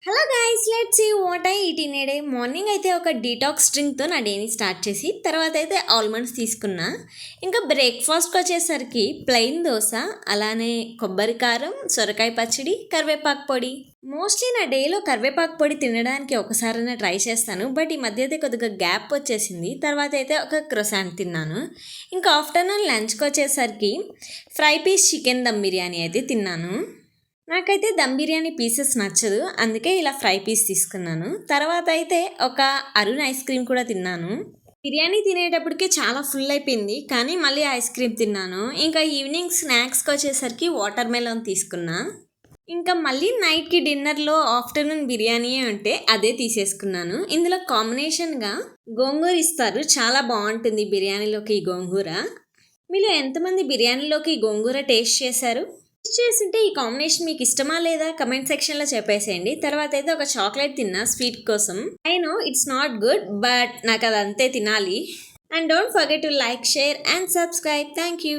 Hello guys, let's see what I eat in a day. Morning అయితే ఒక detox డ్రింక్తో నా డేని స్టార్ట్ చేసి తర్వాత అయితే ఆల్మండ్స్ తీసుకున్నా. ఇంకా బ్రేక్ఫాస్ట్కి వచ్చేసరికి ప్లెయిన్ దోశ, అలానే కొబ్బరి కారం, సొరకాయ పచ్చడి, కరివేపాకు పొడి. మోస్ట్లీ నా డేలో కరివేపాకు పొడి తినడానికి ఒకసారైనా ట్రై చేస్తాను, బట్ ఈ మధ్య అయితే కొద్దిగా గ్యాప్ వచ్చేసింది. తర్వాత అయితే ఒక క్రొసాంట్ తిన్నాను. ఇంకా ఆఫ్టర్నూన్ లంచ్కి వచ్చేసరికి fry piece chicken dum biryani అయితే తిన్నాను. నాకైతే దమ్ బిర్యానీ పీసెస్ నచ్చదు, అందుకే ఇలా ఫ్రై పీస్ తీసుకున్నాను. తర్వాత అయితే ఒక అరుణ్ ఐస్ క్రీమ్ కూడా తిన్నాను. బిర్యానీ తినేటప్పటికే చాలా ఫుల్ అయిపోయింది, కానీ మళ్ళీ ఐస్ క్రీమ్ తిన్నాను. ఇంకా ఈవినింగ్ స్నాక్స్కి వచ్చేసరికి వాటర్ మెలన్ తీసుకున్నా. ఇంకా మళ్ళీ నైట్కి డిన్నర్లో ఆఫ్టర్నూన్ బిర్యానీ ఉంటే అదే తీసేసుకున్నాను. ఇందులో కాంబినేషన్గా గోంగూర ఇస్తారు, చాలా బాగుంటుంది బిర్యానీలోకి ఈ గోంగూర. మీలో ఎంతమంది బిర్యానీలోకి గోంగూర టేస్ట్ చేశారు? చేస్తుంటే ఈ కాంబినేషన్ మీకు ఇష్టమా లేదా కమెంట్ సెక్షన్లో చెప్పేసేయండి. తర్వాత అయితే ఒక చాక్లెట్ తిన్నా స్వీట్ కోసం. I know it's not good, but నాకు అది అంతే తినాలి. And don't forget to like, share and subscribe. Thank you.